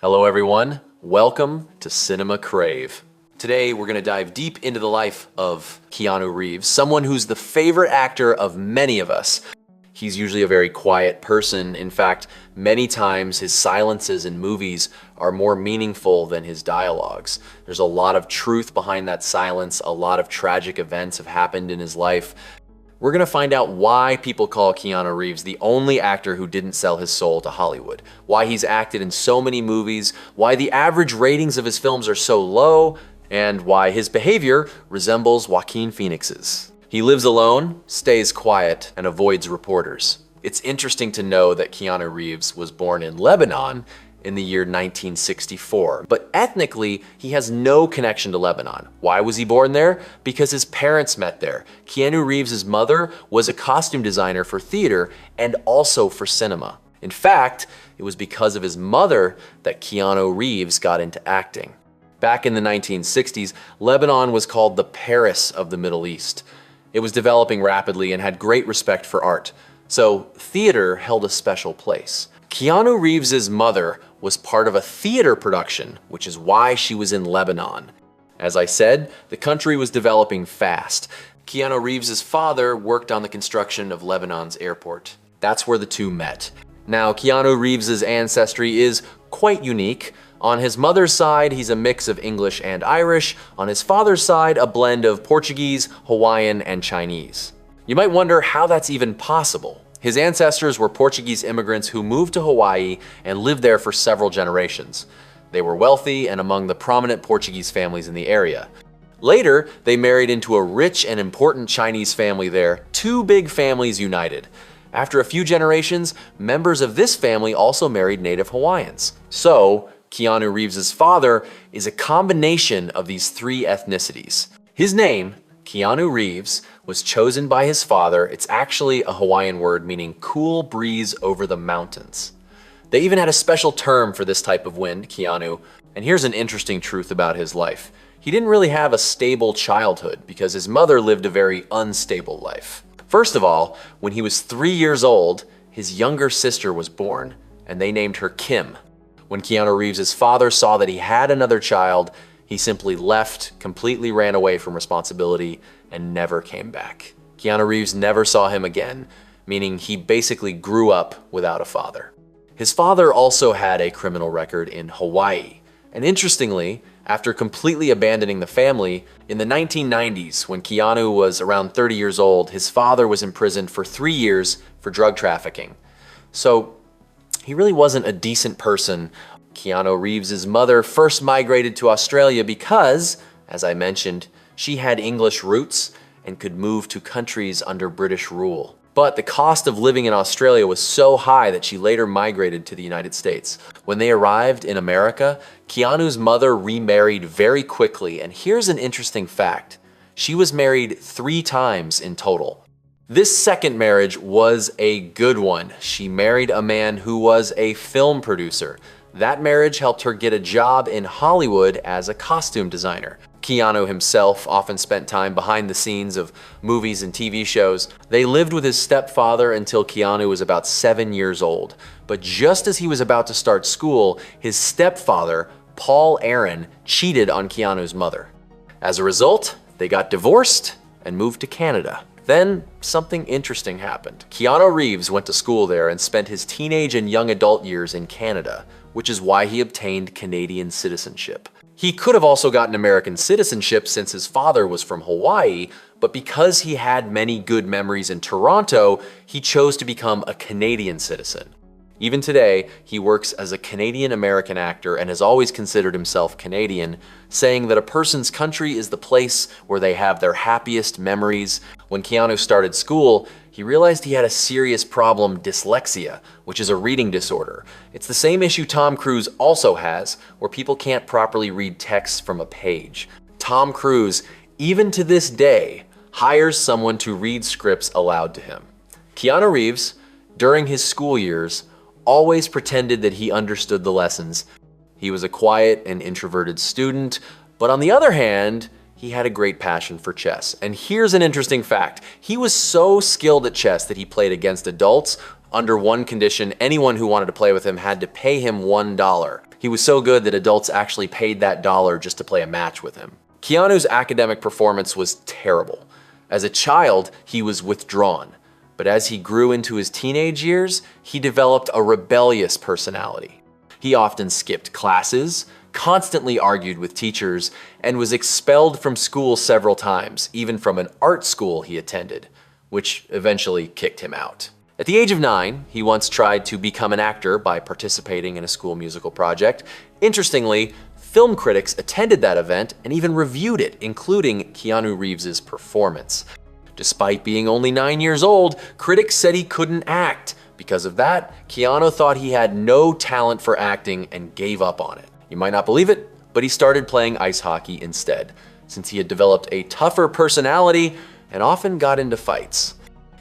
Hello everyone, welcome to Cinema Crave. Today we're going to dive deep into the life of Keanu Reeves, someone who's the favorite actor of many of us. He's usually a very quiet person. In fact, many times his silences in movies are more meaningful than his dialogues. There's a lot of truth behind that silence, a lot of tragic events have happened in his life. We're gonna find out why people call Keanu Reeves the only actor who didn't sell his soul to Hollywood, why he's acted in so many movies, why the average ratings of his films are so low, and why his behavior resembles Joaquin Phoenix's. He lives alone, stays quiet, and avoids reporters. It's interesting to know that Keanu Reeves was born in Lebanon in the year 1964, but ethnically, he has no connection to Lebanon. Why was he born there? Because his parents met there. Keanu Reeves' mother was a costume designer for theater and also for cinema. In fact, it was because of his mother that Keanu Reeves got into acting. Back in the 1960s, Lebanon was called the Paris of the Middle East. It was developing rapidly and had great respect for art, so theater held a special place. Keanu Reeves' mother was part of a theater production, which is why she was in Lebanon. As I said, the country was developing fast. Keanu Reeves' father worked on the construction of Lebanon's airport. That's where the two met. Now, Keanu Reeves' ancestry is quite unique. On his mother's side, he's a mix of English and Irish. On his father's side, a blend of Portuguese, Hawaiian, and Chinese. You might wonder how that's even possible. His ancestors were Portuguese immigrants who moved to Hawaii and lived there for several generations. They were wealthy and among the prominent Portuguese families in the area. Later, they married into a rich and important Chinese family there, two big families united. After a few generations, members of this family also married native Hawaiians. So, Keanu Reeves' father is a combination of these three ethnicities. His name, Keanu Reeves, was chosen by his father. It's actually a Hawaiian word meaning cool breeze over the mountains. They even had a special term for this type of wind, Keanu. And here's an interesting truth about his life. He didn't really have a stable childhood because his mother lived a very unstable life. First of all, when he was 3 years old, his younger sister was born, and they named her Kim. When Keanu Reeves' father saw that he had another child, he simply left, completely ran away from responsibility, and never came back. Keanu Reeves never saw him again, meaning he basically grew up without a father. His father also had a criminal record in Hawaii. And interestingly, after completely abandoning the family, in the 1990s, when Keanu was around 30 years old, his father was imprisoned for 3 years for drug trafficking. So, he really wasn't a decent person. Keanu Reeves' mother first migrated to Australia because, as I mentioned, she had English roots and could move to countries under British rule. But the cost of living in Australia was so high that she later migrated to the United States. When they arrived in America, Keanu's mother remarried very quickly, and here's an interesting fact. She was married 3 times in total. This second marriage was a good one. She married a man who was a film producer. That marriage helped her get a job in Hollywood as a costume designer. Keanu himself often spent time behind the scenes of movies and TV shows. They lived with his stepfather until Keanu was about 7 years old. But just as he was about to start school, his stepfather, Paul Aaron, cheated on Keanu's mother. As a result, they got divorced and moved to Canada. Then, something interesting happened. Keanu Reeves went to school there and spent his teenage and young adult years in Canada, which is why he obtained Canadian citizenship. He could have also gotten American citizenship since his father was from Hawaii, but because he had many good memories in Toronto, he chose to become a Canadian citizen. Even today, he works as a Canadian-American actor and has always considered himself Canadian, saying that a person's country is the place where they have their happiest memories. When Keanu started school, he realized he had a serious problem, dyslexia, which is a reading disorder. It's the same issue Tom Cruise also has, where people can't properly read text from a page. Tom Cruise, even to this day, hires someone to read scripts aloud to him. Keanu Reeves, during his school years, always pretended that he understood the lessons. He was a quiet and introverted student, but on the other hand, he had a great passion for chess. And here's an interesting fact. He was so skilled at chess that he played against adults under one condition: anyone who wanted to play with him had to pay him $1. He was so good that adults actually paid that dollar just to play a match with him. Keanu's academic performance was terrible. As a child, he was withdrawn, but as he grew into his teenage years, he developed a rebellious personality. He often skipped classes, constantly argued with teachers, and was expelled from school several times, even from an art school he attended, which eventually kicked him out. At the age of 9, he once tried to become an actor by participating in a school musical project. Interestingly, film critics attended that event and even reviewed it, including Keanu Reeves' performance. Despite being only 9 years old, critics said he couldn't act. Because of that, Keanu thought he had no talent for acting and gave up on it. You might not believe it, but he started playing ice hockey instead, since he had developed a tougher personality and often got into fights.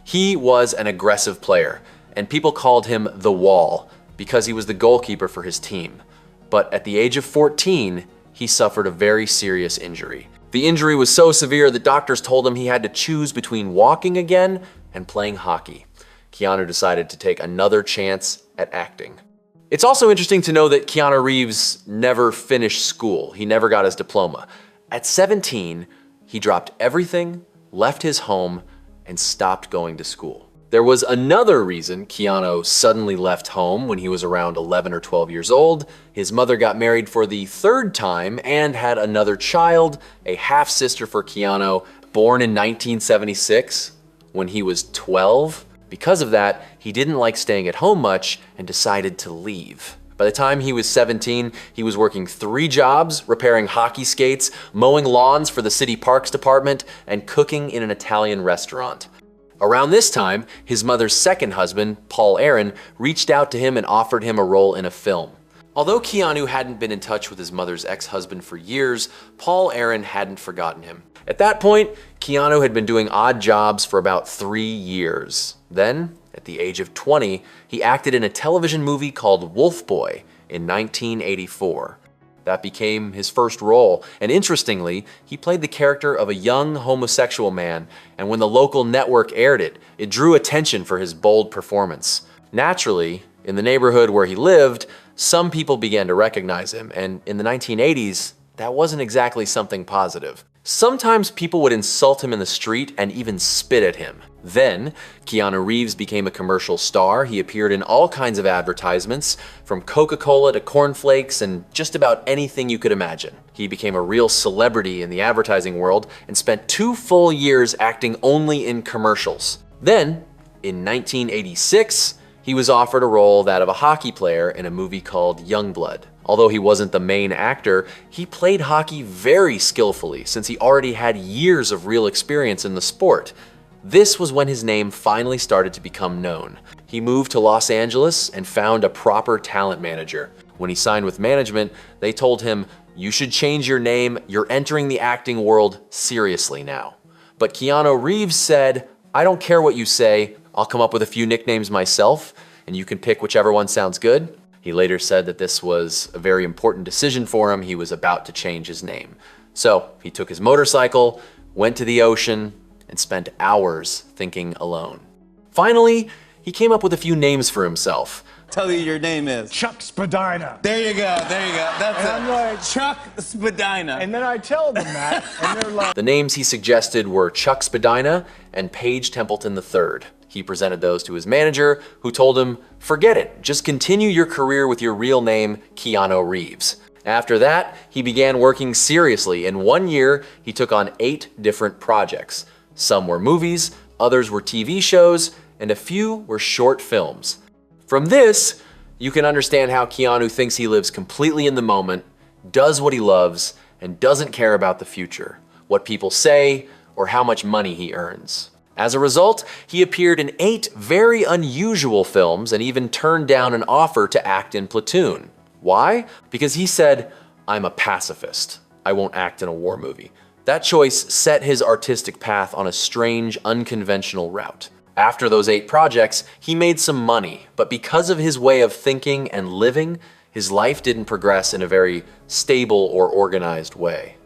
He was an aggressive player, and people called him the Wall because he was the goalkeeper for his team. But at the age of 14, he suffered a very serious injury. The injury was so severe that doctors told him he had to choose between walking again and playing hockey. Keanu decided to take another chance at acting. It's also interesting to know that Keanu Reeves never finished school. He never got his diploma. At 17, he dropped everything, left his home, and stopped going to school. There was another reason Keanu suddenly left home when he was around 11 or 12 years old. His mother got married for the third time and had another child, a half-sister for Keanu, born in 1976 when he was 12. Because of that, he didn't like staying at home much and decided to leave. By the time he was 17, he was working 3 jobs, repairing hockey skates, mowing lawns for the city parks department, and cooking in an Italian restaurant. Around this time, his mother's second husband, Paul Aaron, reached out to him and offered him a role in a film. Although Keanu hadn't been in touch with his mother's ex-husband for years, Paul Aaron hadn't forgotten him. At that point, Keanu had been doing odd jobs for about 3 years. Then, at the age of 20, he acted in a television movie called Wolf Boy in 1984. That became his first role, and interestingly, he played the character of a young homosexual man, and when the local network aired it, it drew attention for his bold performance. Naturally, in the neighborhood where he lived, some people began to recognize him, and in the 1980s, that wasn't exactly something positive. Sometimes people would insult him in the street and even spit at him. Then, Keanu Reeves became a commercial star. He appeared in all kinds of advertisements, from Coca-Cola to cornflakes and just about anything you could imagine. He became a real celebrity in the advertising world and spent 2 full years acting only in commercials. Then, in 1986, he was offered a role, that of a hockey player, in a movie called Youngblood. Although he wasn't the main actor, he played hockey very skillfully since he already had years of real experience in the sport. This was when his name finally started to become known. He moved to Los Angeles and found a proper talent manager. When he signed with management, they told him, "You should change your name, you're entering the acting world seriously now." But Keanu Reeves said, "I don't care what you say, I'll come up with a few nicknames myself, and you can pick whichever one sounds good." He later said that this was a very important decision for him. He was about to change his name. So he took his motorcycle, went to the ocean, and spent hours thinking alone. Finally, he came up with a few names for himself. Tell you your name is Chuck Spadina. There you go, that's And it. I'm like, Chuck Spadina. and then I tell them that, and they're like, The names he suggested were Chuck Spadina and Paige Templeton III. He presented those to his manager, who told him, "Forget it, just continue your career with your real name, Keanu Reeves." After that, he began working seriously. In 1 year, he took on 8 different projects. Some were movies, others were TV shows, and a few were short films. From this, you can understand how Keanu thinks he lives completely in the moment, does what he loves, and doesn't care about the future, what people say, or how much money he earns. As a result, he appeared in 8 very unusual films and even turned down an offer to act in Platoon. Why? Because he said, "I'm a pacifist. I won't act in a war movie." That choice set his artistic path on a strange, unconventional route. After those 8 projects, he made some money, but because of his way of thinking and living, his life didn't progress in a very stable or organized way.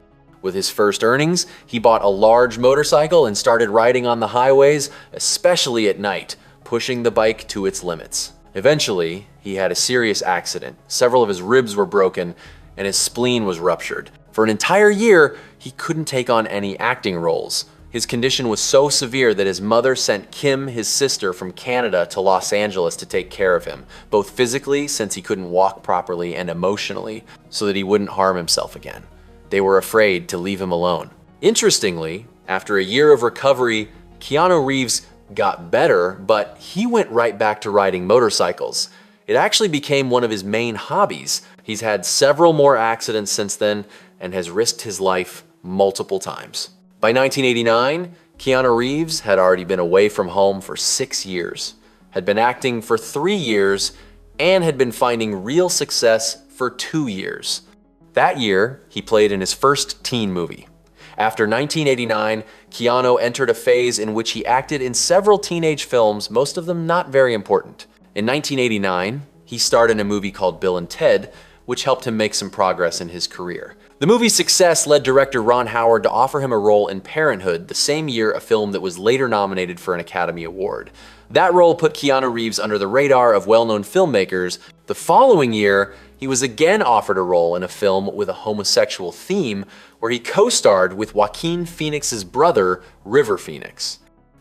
With his first earnings, he bought a large motorcycle and started riding on the highways, especially at night, pushing the bike to its limits. Eventually, he had a serious accident. Several of his ribs were broken and his spleen was ruptured. For an entire year, he couldn't take on any acting roles. His condition was so severe that his mother sent Kim, his sister, from Canada to Los Angeles to take care of him, both physically, since he couldn't walk properly, and emotionally, so that he wouldn't harm himself again. They were afraid to leave him alone. Interestingly, after a year of recovery, Keanu Reeves got better, but he went right back to riding motorcycles. It actually became one of his main hobbies. He's had several more accidents since then and has risked his life multiple times. By 1989, Keanu Reeves had already been away from home for 6 years, had been acting for 3 years, and had been finding real success for 2 years. That year, he played in his first teen movie. After 1989, Keanu entered a phase in which he acted in several teenage films, most of them not very important. In 1989, he starred in a movie called Bill and Ted, which helped him make some progress in his career. The movie's success led director Ron Howard to offer him a role in Parenthood, the same year a film that was later nominated for an Academy Award. That role put Keanu Reeves under the radar of well-known filmmakers. The following year, he was again offered a role in a film with a homosexual theme, where he co-starred with Joaquin Phoenix's brother, River Phoenix.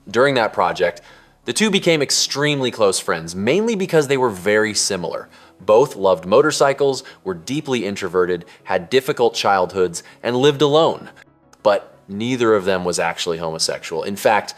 During that project, the two became extremely close friends, mainly because they were very similar. Both loved motorcycles, were deeply introverted, had difficult childhoods, and lived alone. But neither of them was actually homosexual. In fact,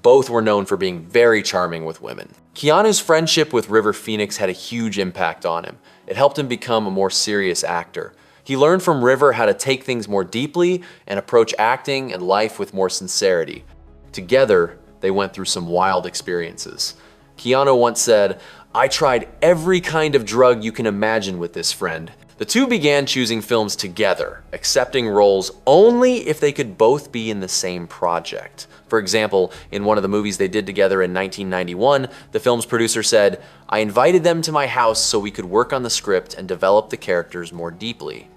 both were known for being very charming with women. Keanu's friendship with River Phoenix had a huge impact on him. It helped him become a more serious actor. He learned from River how to take things more deeply and approach acting and life with more sincerity. Together, they went through some wild experiences. Keanu once said, "I tried every kind of drug you can imagine with this friend." The two began choosing films together, accepting roles only if they could both be in the same project. For example, in one of the movies they did together in 1991, the film's producer said, "I invited them to my house so we could work on the script and develop the characters more deeply."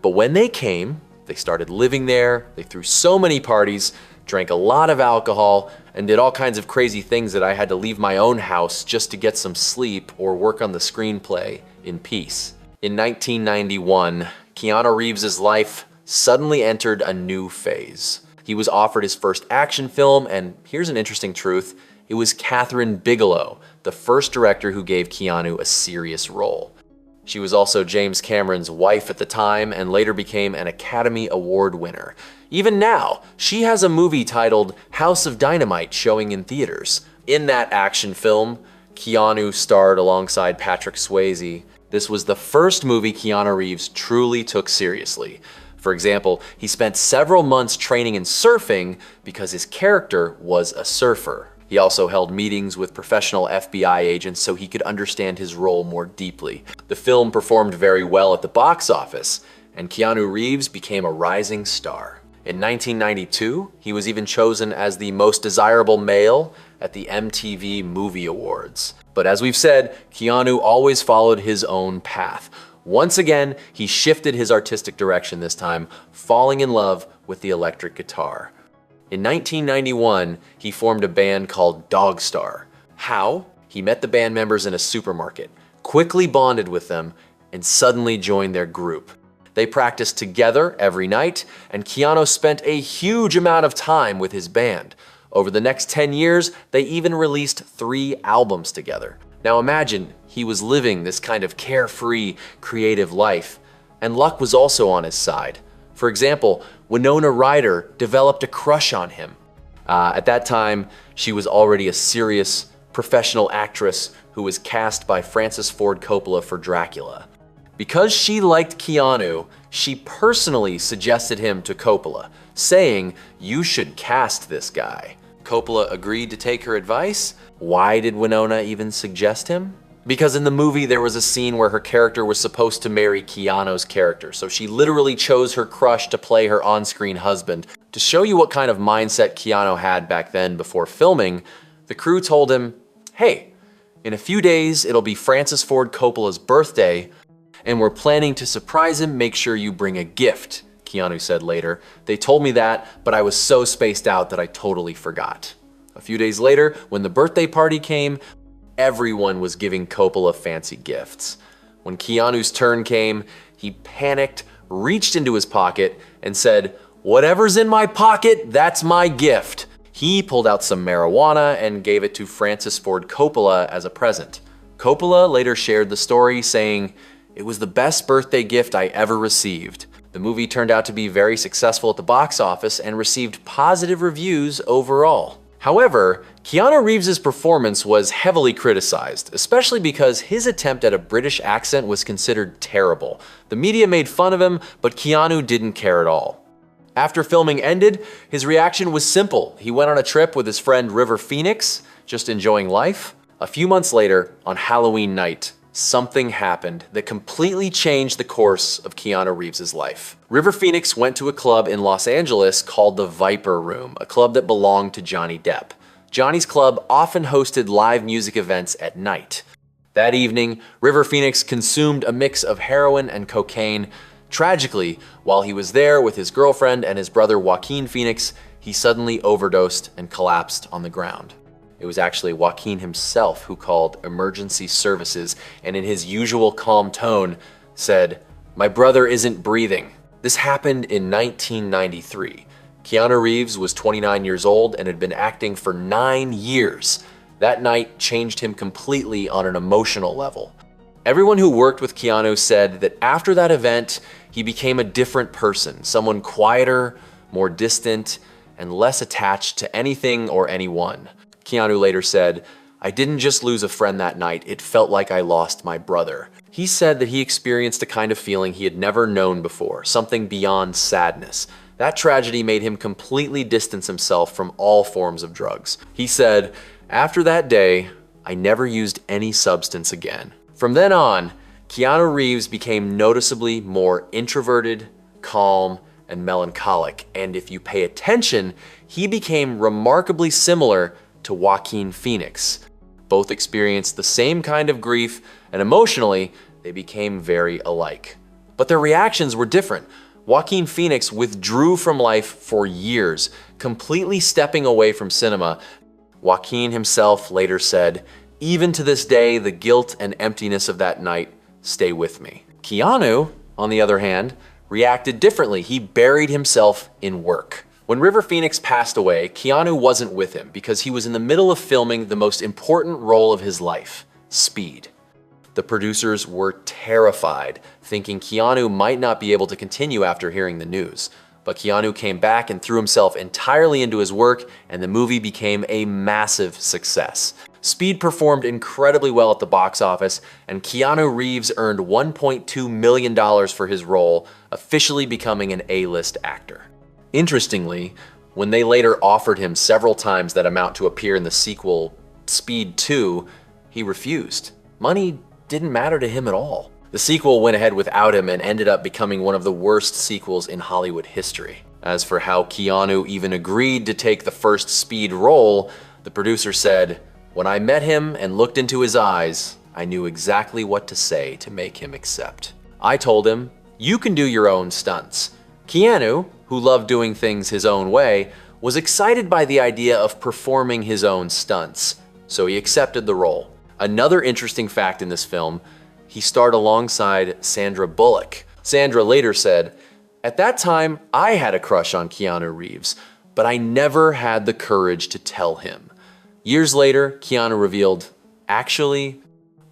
But when they came, they started living there, they threw so many parties, drank a lot of alcohol, and did all kinds of crazy things that I had to leave my own house just to get some sleep or work on the screenplay in peace. In 1991, Keanu Reeves' life suddenly entered a new phase. He was offered his first action film, and here's an interesting truth, it was Kathryn Bigelow, the first director who gave Keanu a serious role. She was also James Cameron's wife at the time and later became an Academy Award winner. Even now, she has a movie titled House of Dynamite showing in theaters. In that action film, Keanu starred alongside Patrick Swayze. This was the first movie Keanu Reeves truly took seriously. For example, he spent several months training in surfing because his character was a surfer. He also held meetings with professional FBI agents so he could understand his role more deeply. The film performed very well at the box office, and Keanu Reeves became a rising star. In 1992, he was even chosen as the most desirable male at the MTV Movie Awards. But as we've said, Keanu always followed his own path. Once again, he shifted his artistic direction this time, falling in love with the electric guitar. In 1991, he formed a band called Dogstar. How? He met the band members in a supermarket, quickly bonded with them, and suddenly joined their group. They practiced together every night, and Keanu spent a huge amount of time with his band. Over the next 10 years, they even released 3 albums together. Now imagine, he was living this kind of carefree, creative life, and luck was also on his side. For example, Winona Ryder developed a crush on him. At that time, she was already a serious, professional actress who was cast by Francis Ford Coppola for Dracula. Because she liked Keanu, she personally suggested him to Coppola, saying, "You should cast this guy." Coppola agreed to take her advice. Why did Winona even suggest him? Because in the movie there was a scene where her character was supposed to marry Keanu's character, so she literally chose her crush to play her on-screen husband. To show you what kind of mindset Keanu had back then before filming, the crew told him, "Hey, in a few days it'll be Francis Ford Coppola's birthday, and we're planning to surprise him, make sure you bring a gift," Keanu said later. "They told me that, but I was so spaced out that I totally forgot." A few days later, when the birthday party came, everyone was giving Coppola fancy gifts. When Keanu's turn came, he panicked, reached into his pocket, and said, "Whatever's in my pocket, that's my gift." He pulled out some marijuana and gave it to Francis Ford Coppola as a present. Coppola later shared the story, saying, "It was the best birthday gift I ever received." The movie turned out to be very successful at the box office and received positive reviews overall. However, Keanu Reeves' performance was heavily criticized, especially because his attempt at a British accent was considered terrible. The media made fun of him, but Keanu didn't care at all. After filming ended, his reaction was simple. He went on a trip with his friend River Phoenix, just enjoying life. A few months later, on Halloween night, something happened that completely changed the course of Keanu Reeves' life. River Phoenix went to a club in Los Angeles called the Viper Room, a club that belonged to Johnny Depp. Johnny's club often hosted live music events at night. That evening, River Phoenix consumed a mix of heroin and cocaine. Tragically, while he was there with his girlfriend and his brother Joaquin Phoenix, he suddenly overdosed and collapsed on the ground. It was actually Joaquin himself who called emergency services and in his usual calm tone said, "My brother isn't breathing." This happened in 1993. Keanu Reeves was 29 years old and had been acting for 9 years. That night changed him completely on an emotional level. Everyone who worked with Keanu said that after that event, he became a different person, someone quieter, more distant, and less attached to anything or anyone. Keanu later said, "I didn't just lose a friend that night, it felt like I lost my brother." He said that he experienced a kind of feeling he had never known before, something beyond sadness. That tragedy made him completely distance himself from all forms of drugs. He said, "After that day, I never used any substance again." From then on, Keanu Reeves became noticeably more introverted, calm, and melancholic, and if you pay attention, he became remarkably similar to Joaquin Phoenix. Both experienced the same kind of grief, and emotionally, they became very alike. But their reactions were different. Joaquin Phoenix withdrew from life for years, completely stepping away from cinema. Joaquin himself later said, "Even to this day, the guilt and emptiness of that night stay with me." Keanu, on the other hand, reacted differently. He buried himself in work. When River Phoenix passed away, Keanu wasn't with him because he was in the middle of filming the most important role of his life, Speed. The producers were terrified, thinking Keanu might not be able to continue after hearing the news. But Keanu came back and threw himself entirely into his work, and the movie became a massive success. Speed performed incredibly well at the box office, and Keanu Reeves earned $1.2 million for his role, officially becoming an A-list actor. Interestingly, when they later offered him several times that amount to appear in the sequel, Speed 2, he refused. Money didn't matter to him at all. The sequel went ahead without him and ended up becoming one of the worst sequels in Hollywood history. As for how Keanu even agreed to take the first Speed role, the producer said, "When I met him and looked into his eyes, I knew exactly what to say to make him accept. I told him, 'You can do your own stunts.'" Keanu, who loved doing things his own way, was excited by the idea of performing his own stunts, so he accepted the role. Another interesting fact in this film, he starred alongside Sandra Bullock. Sandra later said, "At that time, I had a crush on Keanu Reeves, but I never had the courage to tell him." Years later, Keanu revealed, "Actually,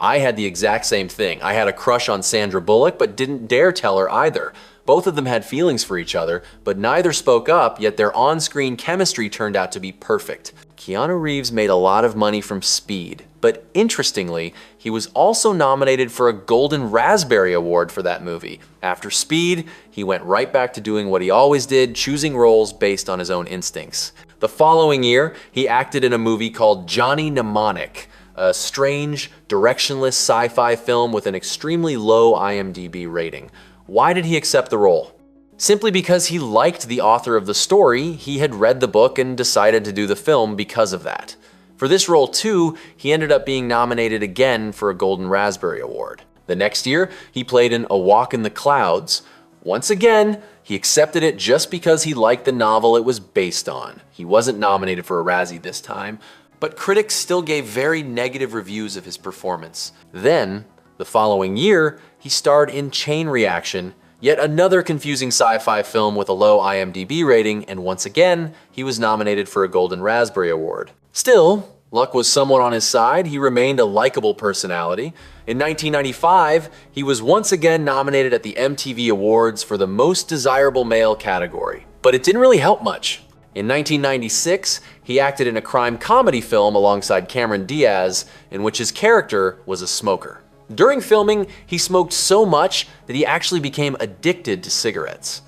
I had the exact same thing. I had a crush on Sandra Bullock, but didn't dare tell her either. Both of them had feelings for each other, but neither spoke up, yet their on-screen chemistry turned out to be perfect." Keanu Reeves made a lot of money from Speed, but interestingly, he was also nominated for a Golden Raspberry Award for that movie. After Speed, he went right back to doing what he always did, choosing roles based on his own instincts. The following year, he acted in a movie called Johnny Mnemonic, a strange, directionless sci-fi film with an extremely low IMDb rating. Why did he accept the role? Simply because he liked the author of the story, he had read the book and decided to do the film because of that. For this role too, he ended up being nominated again for a Golden Raspberry Award. The next year, he played in A Walk in the Clouds. Once again, he accepted it just because he liked the novel it was based on. He wasn't nominated for a Razzie this time, but critics still gave very negative reviews of his performance. Then, the following year, he starred in Chain Reaction, yet another confusing sci-fi film with a low IMDb rating, and once again, he was nominated for a Golden Raspberry Award. Still, luck was somewhat on his side. He remained a likable personality. In 1995, he was once again nominated at the MTV Awards for the Most Desirable Male category. But it didn't really help much. In 1996, he acted in a crime comedy film alongside Cameron Diaz, in which his character was a smoker. During filming, he smoked so much that he actually became addicted to cigarettes.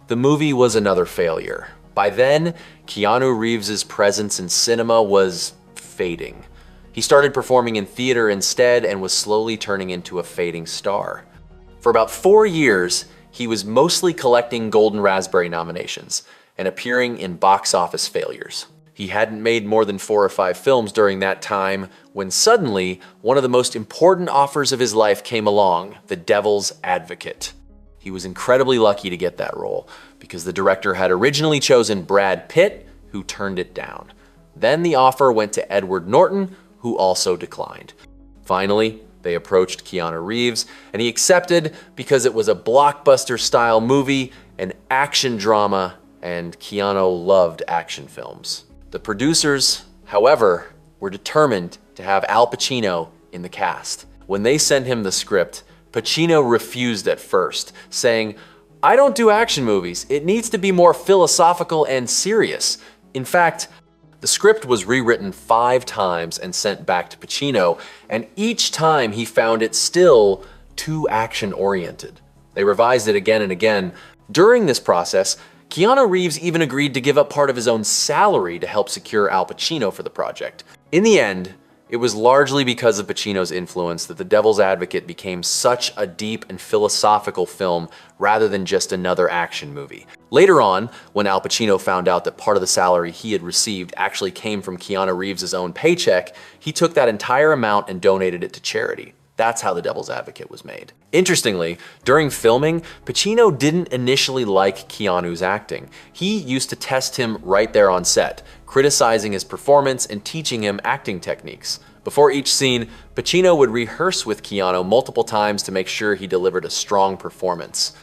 The movie was another failure. By then, Keanu Reeves' presence in cinema was fading. He started performing in theater instead and was slowly turning into a fading star. For about 4 years, he was mostly collecting Golden Raspberry nominations and appearing in box office failures. He hadn't made more than 4 or 5 films during that time when suddenly one of the most important offers of his life came along, The Devil's Advocate. He was incredibly lucky to get that role because the director had originally chosen Brad Pitt, who turned it down. Then the offer went to Edward Norton, who also declined. Finally, they approached Keanu Reeves, and he accepted because it was a blockbuster-style movie, an action drama, and Keanu loved action films. The producers, however, were determined to have Al Pacino in the cast. When they sent him the script, Pacino refused at first, saying, "I don't do action movies. It needs to be more philosophical and serious." In fact, the script was rewritten 5 times and sent back to Pacino, and each time he found it still too action-oriented. They revised it again and again. During this process, Keanu Reeves even agreed to give up part of his own salary to help secure Al Pacino for the project. In the end, it was largely because of Pacino's influence that The Devil's Advocate became such a deep and philosophical film rather than just another action movie. Later on, when Al Pacino found out that part of the salary he had received actually came from Keanu Reeves' own paycheck, he took that entire amount and donated it to charity. That's how The Devil's Advocate was made. Interestingly, during filming, Pacino didn't initially like Keanu's acting. He used to test him right there on set, criticizing his performance and teaching him acting techniques. Before each scene, Pacino would rehearse with Keanu multiple times to make sure he delivered a strong performance.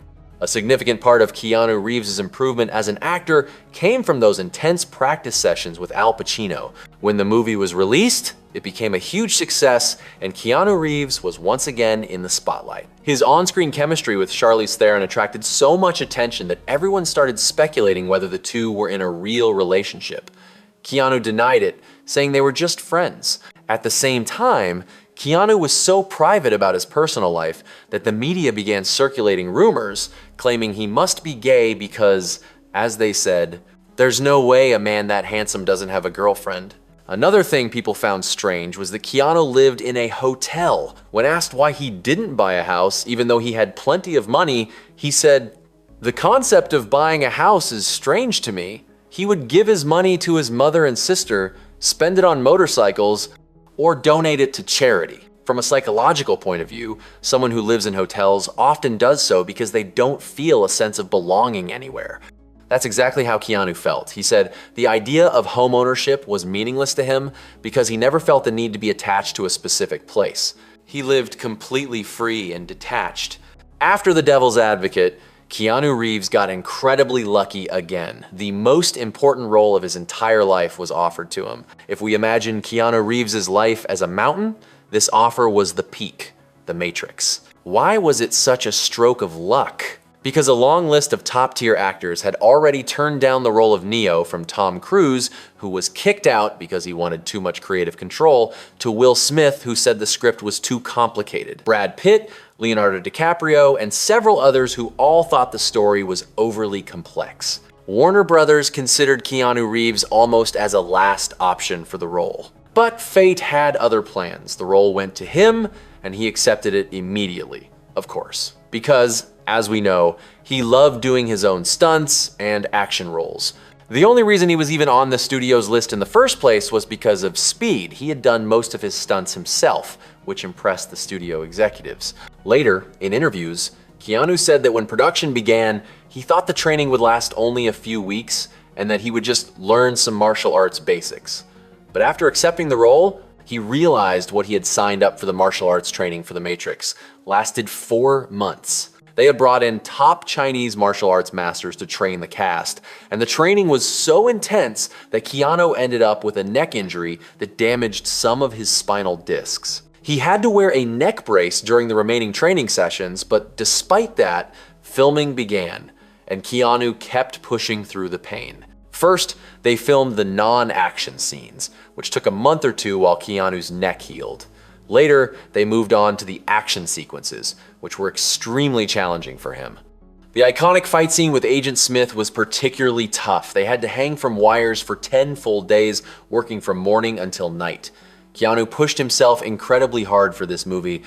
A significant part of Keanu Reeves' improvement as an actor came from those intense practice sessions with Al Pacino. When the movie was released, it became a huge success, and Keanu Reeves was once again in the spotlight. His on-screen chemistry with Charlize Theron attracted so much attention that everyone started speculating whether the two were in a real relationship. Keanu denied it, saying they were just friends. At the same time, Keanu was so private about his personal life that the media began circulating rumors claiming he must be gay because, as they said, "There's no way a man that handsome doesn't have a girlfriend." Another thing people found strange was that Keanu lived in a hotel. When asked why he didn't buy a house, even though he had plenty of money, he said, "The concept of buying a house is strange to me. He would give his money to his mother and sister, spend it on motorcycles, or donate it to charity." From a psychological point of view, someone who lives in hotels often does so because they don't feel a sense of belonging anywhere. That's exactly how Keanu felt. He said the idea of homeownership was meaningless to him because he never felt the need to be attached to a specific place. He lived completely free and detached. After The Devil's Advocate, Keanu Reeves got incredibly lucky again. The most important role of his entire life was offered to him. If we imagine Keanu Reeves' life as a mountain, this offer was the peak, The Matrix. Why was it such a stroke of luck? Because a long list of top-tier actors had already turned down the role of Neo from Tom Cruise, who was kicked out because he wanted too much creative control, to Will Smith, who said the script was too complicated. Brad Pitt, Leonardo DiCaprio, and several others who all thought the story was overly complex. Warner Brothers considered Keanu Reeves almost as a last option for the role. But fate had other plans. The role went to him, and he accepted it immediately, of course. Because, as we know, he loved doing his own stunts and action roles. The only reason he was even on the studio's list in the first place was because of speed. He had done most of his stunts himself, which impressed the studio executives. Later, in interviews, Keanu said that when production began, he thought the training would last only a few weeks and that he would just learn some martial arts basics. But after accepting the role, he realized what he had signed up for the martial arts training for The Matrix lasted 4 months. They had brought in top Chinese martial arts masters to train the cast, and the training was so intense that Keanu ended up with a neck injury that damaged some of his spinal discs. He had to wear a neck brace during the remaining training sessions, but despite that, filming began, and Keanu kept pushing through the pain. First, they filmed the non-action scenes, which took a month or two while Keanu's neck healed. Later, they moved on to the action sequences, which were extremely challenging for him. The iconic fight scene with Agent Smith was particularly tough. They had to hang from wires for 10 full days, working from morning until night. Keanu pushed himself incredibly hard for this movie.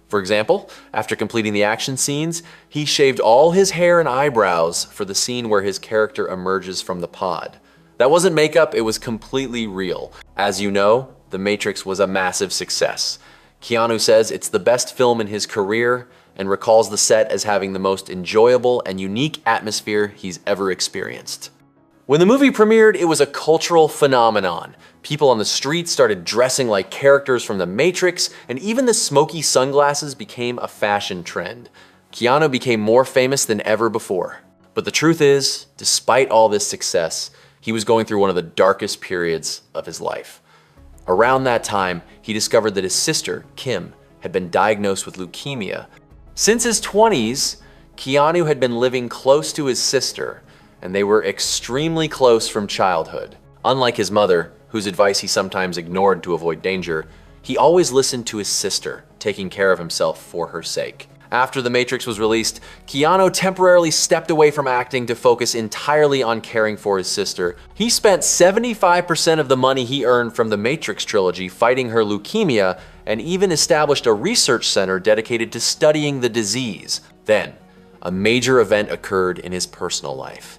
For example, after completing the action scenes, he shaved all his hair and eyebrows for the scene where his character emerges from the pod. That wasn't makeup, it was completely real. As you know, The Matrix was a massive success. Keanu says it's the best film in his career and recalls the set as having the most enjoyable and unique atmosphere he's ever experienced. When the movie premiered, it was a cultural phenomenon. People on the streets started dressing like characters from The Matrix, and even the smoky sunglasses became a fashion trend. Keanu became more famous than ever before. But the truth is, despite all this success, he was going through one of the darkest periods of his life. Around that time, he discovered that his sister, Kim, had been diagnosed with leukemia. Since his 20s, Keanu had been living close to his sister, and they were extremely close from childhood. Unlike his mother, whose advice he sometimes ignored to avoid danger, he always listened to his sister, taking care of himself for her sake. After The Matrix was released, Keanu temporarily stepped away from acting to focus entirely on caring for his sister. He spent 75% of the money he earned from the Matrix trilogy fighting her leukemia, and even established a research center dedicated to studying the disease. Then, a major event occurred in his personal life.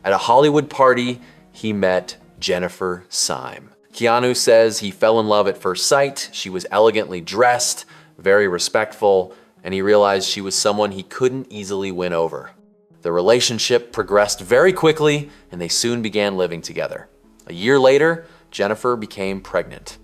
At a Hollywood party, he met Jennifer Syme. Keanu says he fell in love at first sight. She was elegantly dressed, very respectful, and he realized she was someone he couldn't easily win over. The relationship progressed very quickly, and they soon began living together. A year later, Jennifer became pregnant.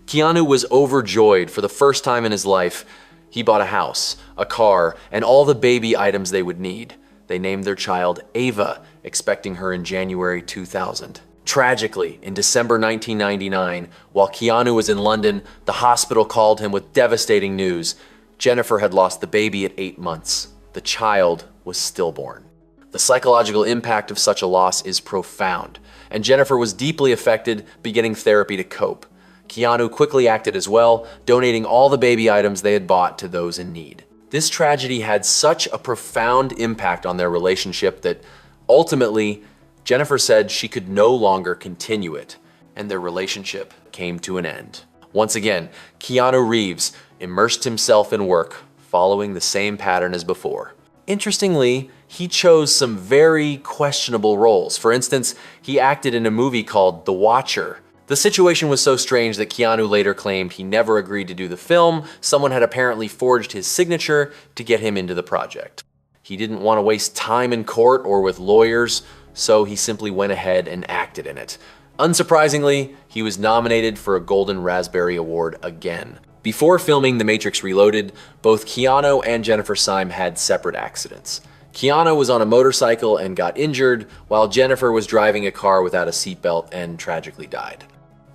Keanu was overjoyed. For the first time in his life, he bought a house, a car, and all the baby items they would need. They named their child Ava, expecting her in January 2000. Tragically, in December 1999, while Keanu was in London, the hospital called him with devastating news. Jennifer had lost the baby at 8 months. The child was stillborn. The psychological impact of such a loss is profound, and Jennifer was deeply affected, beginning therapy to cope. Keanu quickly acted as well, donating all the baby items they had bought to those in need. This tragedy had such a profound impact on their relationship that ultimately, Jennifer said she could no longer continue it, and their relationship came to an end. Once again, Keanu Reeves immersed himself in work, following the same pattern as before. Interestingly, he chose some very questionable roles. For instance, he acted in a movie called The Watcher. The situation was so strange that Keanu later claimed he never agreed to do the film. Someone had apparently forged his signature to get him into the project. He didn't want to waste time in court or with lawyers, so he simply went ahead and acted in it. Unsurprisingly, he was nominated for a Golden Raspberry Award again. Before filming The Matrix Reloaded, both Keanu and Jennifer Syme had separate accidents. Keanu was on a motorcycle and got injured, while Jennifer was driving a car without a seatbelt and tragically died.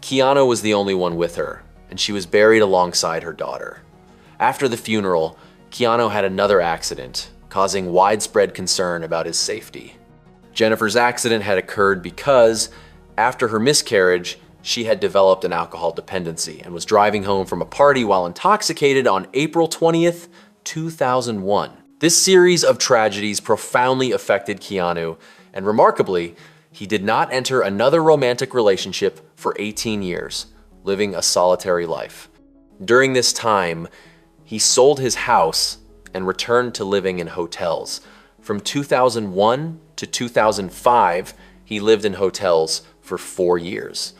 Keanu was the only one with her, and she was buried alongside her daughter. After the funeral, Keanu had another accident, causing widespread concern about his safety. Jennifer's accident had occurred because, after her miscarriage, she had developed an alcohol dependency and was driving home from a party while intoxicated on April 20th, 2001. This series of tragedies profoundly affected Keanu, and remarkably, he did not enter another romantic relationship for 18 years, living a solitary life. During this time, he sold his house and returned to living in hotels. From 2001 to 2005, he lived in hotels for 4 years.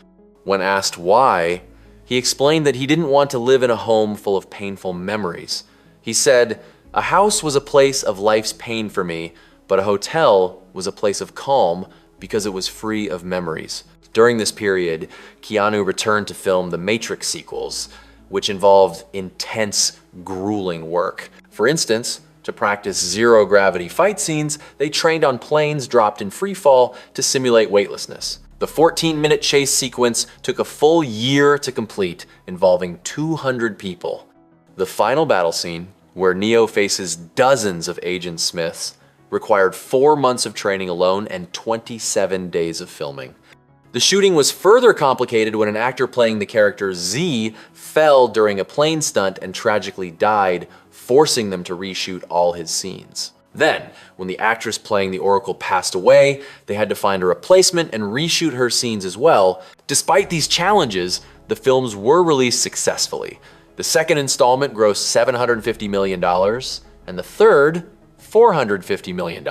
When asked why, he explained that he didn't want to live in a home full of painful memories. He said, "A house was a place of life's pain for me, but a hotel was a place of calm because it was free of memories." During this period, Keanu returned to film the Matrix sequels, which involved intense, grueling work. For instance, to practice zero-gravity fight scenes, they trained on planes dropped in free fall to simulate weightlessness. The 14-minute chase sequence took a full year to complete, involving 200 people. The final battle scene, where Neo faces dozens of Agent Smiths, required 4 months of training alone and 27 days of filming. The shooting was further complicated when an actor playing the character Z fell during a plane stunt and tragically died, forcing them to reshoot all his scenes. Then, when the actress playing the Oracle passed away, they had to find a replacement and reshoot her scenes as well. Despite these challenges, the films were released successfully. The second installment grossed $750 million, and the third, $450 million.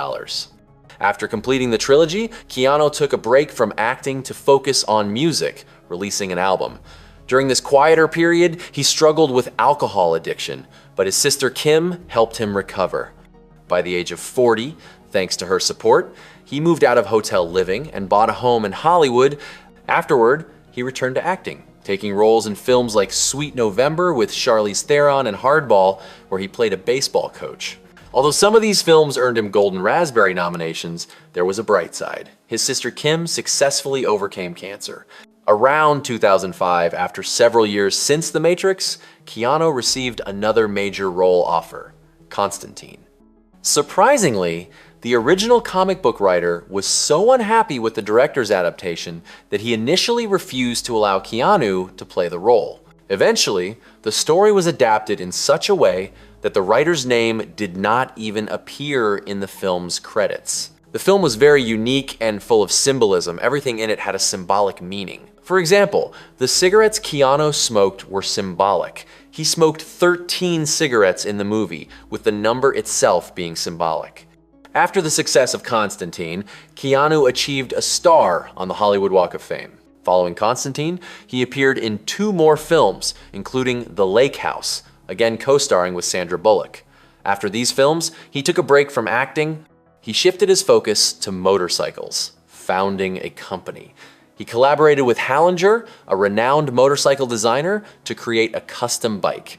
After completing the trilogy, Keanu took a break from acting to focus on music, releasing an album. During this quieter period, he struggled with alcohol addiction, but his sister Kim helped him recover. By the age of 40, thanks to her support, he moved out of hotel living and bought a home in Hollywood. Afterward, he returned to acting, taking roles in films like Sweet November with Charlize Theron and Hardball, where he played a baseball coach. Although some of these films earned him Golden Raspberry nominations, there was a bright side. His sister Kim successfully overcame cancer. Around 2005, after several years since The Matrix, Keanu received another major role offer, Constantine. Surprisingly, the original comic book writer was so unhappy with the director's adaptation that he initially refused to allow Keanu to play the role. Eventually, the story was adapted in such a way that the writer's name did not even appear in the film's credits. The film was very unique and full of symbolism. Everything in it had a symbolic meaning. For example, the cigarettes Keanu smoked were symbolic. He smoked 13 cigarettes in the movie, with the number itself being symbolic. After the success of Constantine, Keanu achieved a star on the Hollywood Walk of Fame. Following Constantine, he appeared in 2 more films, including The Lake House, again co-starring with Sandra Bullock. After these films, he took a break from acting. He shifted his focus to motorcycles, founding a company. He collaborated with Hallinger, a renowned motorcycle designer, to create a custom bike.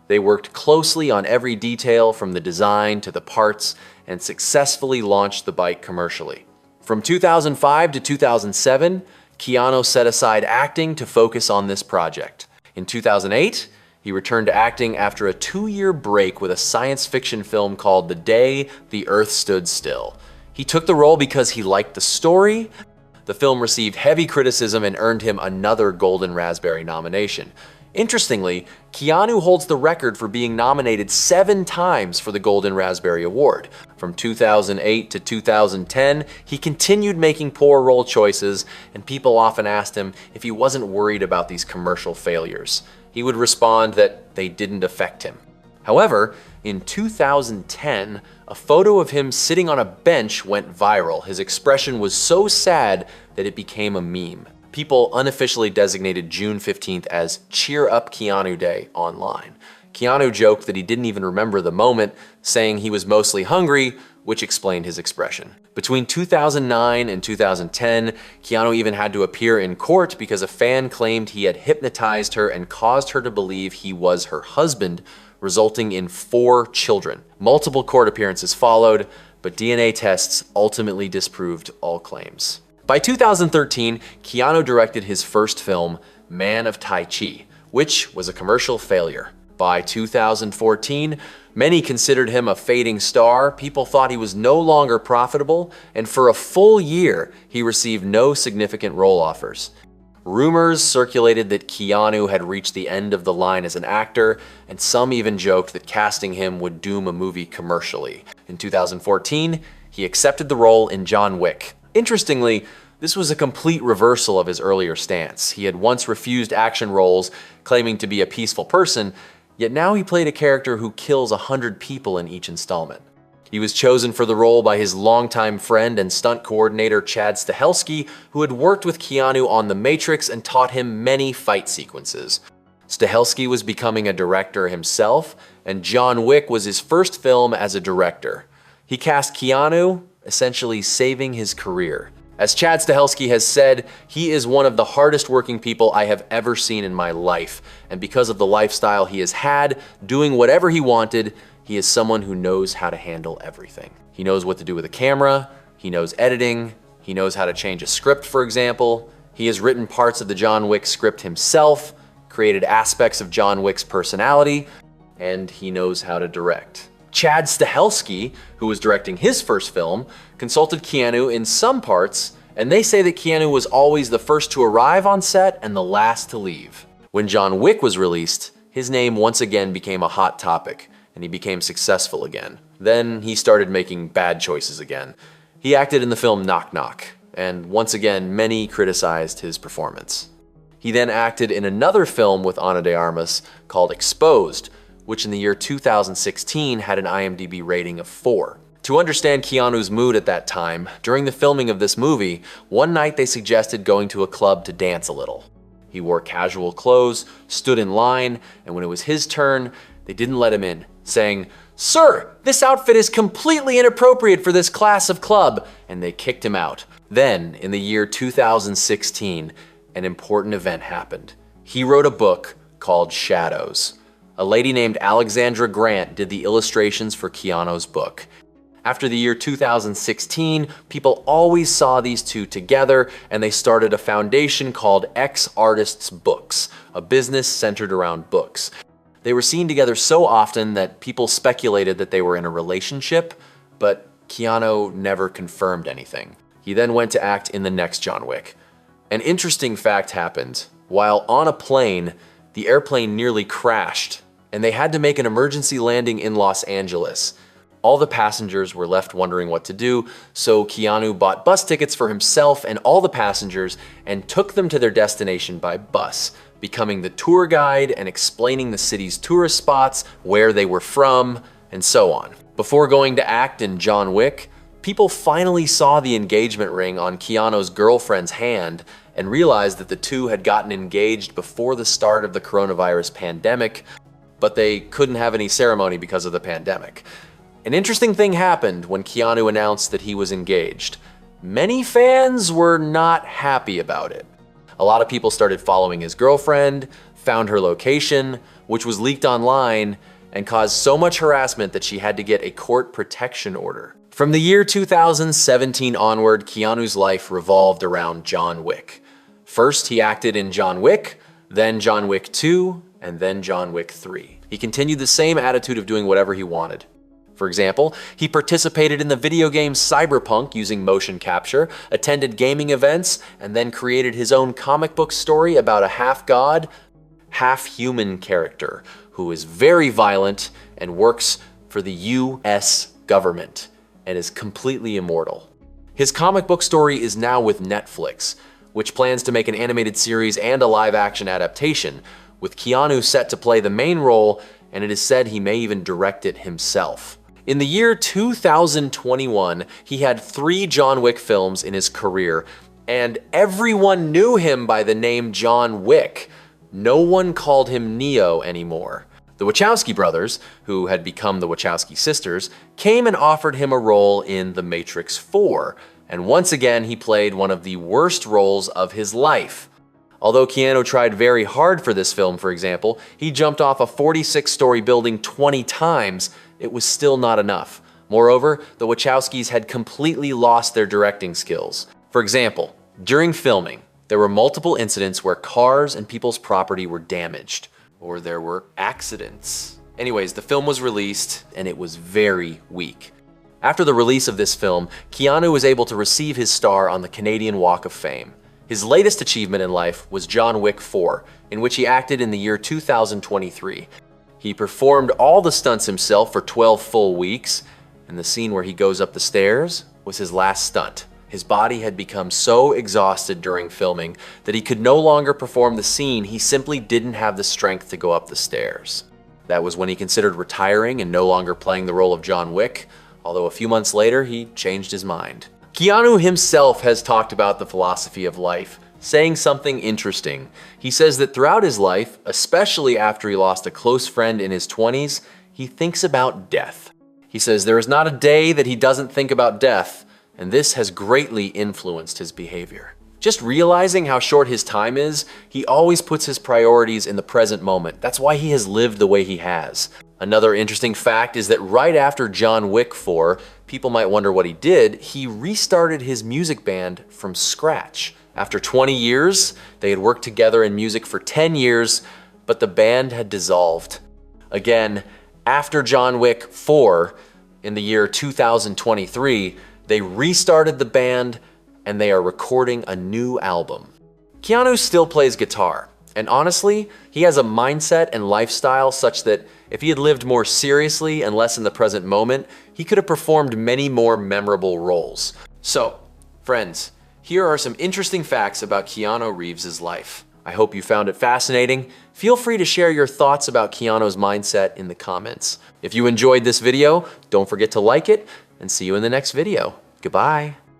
They worked closely on every detail from the design to the parts and successfully launched the bike commercially. From 2005 to 2007, Keanu set aside acting to focus on this project. In 2008, he returned to acting after a 2-year break with a science fiction film called The Day the Earth Stood Still. He took the role because he liked the story. The film received heavy criticism and earned him another Golden Raspberry nomination. Interestingly, Keanu holds the record for being nominated 7 times for the Golden Raspberry Award. From 2008 to 2010, he continued making poor role choices, and people often asked him if he wasn't worried about these commercial failures. He would respond that they didn't affect him. However, in 2010, a photo of him sitting on a bench went viral. His expression was so sad that it became a meme. People unofficially designated June 15th as Cheer Up Keanu Day online. Keanu joked that he didn't even remember the moment, saying he was mostly hungry, which explained his expression. Between 2009 and 2010, Keanu even had to appear in court because a fan claimed he had hypnotized her and caused her to believe he was her husband, resulting in 4 children. Multiple court appearances followed, but DNA tests ultimately disproved all claims. By 2013, Keanu directed his first film, Man of Tai Chi, which was a commercial failure. By 2014, many considered him a fading star. People thought he was no longer profitable, and for a full year, he received no significant role offers. Rumors circulated that Keanu had reached the end of the line as an actor, and some even joked that casting him would doom a movie commercially. In 2014, he accepted the role in John Wick. Interestingly, this was a complete reversal of his earlier stance. He had once refused action roles, claiming to be a peaceful person, yet now he played a character who kills 100 people in each installment. He was chosen for the role by his longtime friend and stunt coordinator Chad Stahelski, who had worked with Keanu on The Matrix and taught him many fight sequences. Stahelski was becoming a director himself, and John Wick was his first film as a director. He cast Keanu, essentially saving his career. As Chad Stahelski has said, he is one of the hardest working people I have ever seen in my life. And because of the lifestyle he has had, doing whatever he wanted, he is someone who knows how to handle everything. He knows what to do with a camera, he knows editing, he knows how to change a script, for example. He has written parts of the John Wick script himself, created aspects of John Wick's personality, and he knows how to direct. Chad Stahelski, who was directing his first film, consulted Keanu in some parts, and they say that Keanu was always the first to arrive on set and the last to leave. When John Wick was released, his name once again became a hot topic, and he became successful again. Then he started making bad choices again. He acted in the film Knock Knock, and once again, many criticized his performance. He then acted in another film with Ana de Armas called Exposed, which in the year 2016 had an IMDb rating of 4. To understand Keanu's mood at that time, during the filming of this movie, one night they suggested going to a club to dance a little. He wore casual clothes, stood in line, and when it was his turn, they didn't let him in, saying, "Sir, this outfit is completely inappropriate for this class of club," and they kicked him out. Then, in the year 2016, an important event happened. He wrote a book called Shadows. A lady named Alexandra Grant did the illustrations for Keanu's book. After the year 2016, people always saw these two together, and they started a foundation called X Artists Books, a business centered around books. They were seen together so often that people speculated that they were in a relationship, but Keanu never confirmed anything. He then went to act in the next John Wick. An interesting fact happened. While on a plane, the airplane nearly crashed, and they had to make an emergency landing in Los Angeles. All the passengers were left wondering what to do, so Keanu bought bus tickets for himself and all the passengers and took them to their destination by bus, becoming the tour guide and explaining the city's tourist spots, where they were from, and so on. Before going to act in John Wick, people finally saw the engagement ring on Keanu's girlfriend's hand and realized that the two had gotten engaged before the start of the coronavirus pandemic, but they couldn't have any ceremony because of the pandemic. An interesting thing happened when Keanu announced that he was engaged. Many fans were not happy about it. A lot of people started following his girlfriend, found her location, which was leaked online, and caused so much harassment that she had to get a court protection order. From the year 2017 onward, Keanu's life revolved around John Wick. First, he acted in John Wick, then John Wick 2, and then John Wick 3. He continued the same attitude of doing whatever he wanted. For example, he participated in the video game Cyberpunk using motion capture, attended gaming events, and then created his own comic book story about a half-god, half-human character who is very violent and works for the US government and is completely immortal. His comic book story is now with Netflix, which plans to make an animated series and a live-action adaptation, with Keanu set to play the main role, and it is said he may even direct it himself. In the year 2021, he had 3 John Wick films in his career, and everyone knew him by the name John Wick. No one called him Neo anymore. The Wachowski brothers, who had become the Wachowski sisters, came and offered him a role in The Matrix 4, and once again he played one of the worst roles of his life. Although Keanu tried very hard for this film, for example, he jumped off a 46-story building 20 times, it was still not enough. Moreover, the Wachowskis had completely lost their directing skills. For example, during filming, there were multiple incidents where cars and people's property were damaged, or there were accidents. Anyways, the film was released, and it was very weak. After the release of this film, Keanu was able to receive his star on the Canadian Walk of Fame. His latest achievement in life was John Wick 4, in which he acted in the year 2023. He performed all the stunts himself for 12 full weeks, and the scene where he goes up the stairs was his last stunt. His body had become so exhausted during filming that he could no longer perform the scene. He simply didn't have the strength to go up the stairs. That was when he considered retiring and no longer playing the role of John Wick, although a few months later he changed his mind. Keanu himself has talked about the philosophy of life, saying something interesting. He says that throughout his life, especially after he lost a close friend in his 20s, he thinks about death. He says there is not a day that he doesn't think about death, and this has greatly influenced his behavior. Just realizing how short his time is, he always puts his priorities in the present moment. That's why he has lived the way he has. Another interesting fact is that right after John Wick 4, people might wonder what he did, he restarted his music band from scratch. After 20 years, they had worked together in music for 10 years, but the band had dissolved. Again, after John Wick 4, in the year 2023, they restarted the band and they are recording a new album. Keanu still plays guitar, and honestly, he has a mindset and lifestyle such that if he had lived more seriously and less in the present moment, he could have performed many more memorable roles. So, friends, here are some interesting facts about Keanu Reeves' life. I hope you found it fascinating. Feel free to share your thoughts about Keanu's mindset in the comments. If you enjoyed this video, don't forget to like it, and see you in the next video. Goodbye.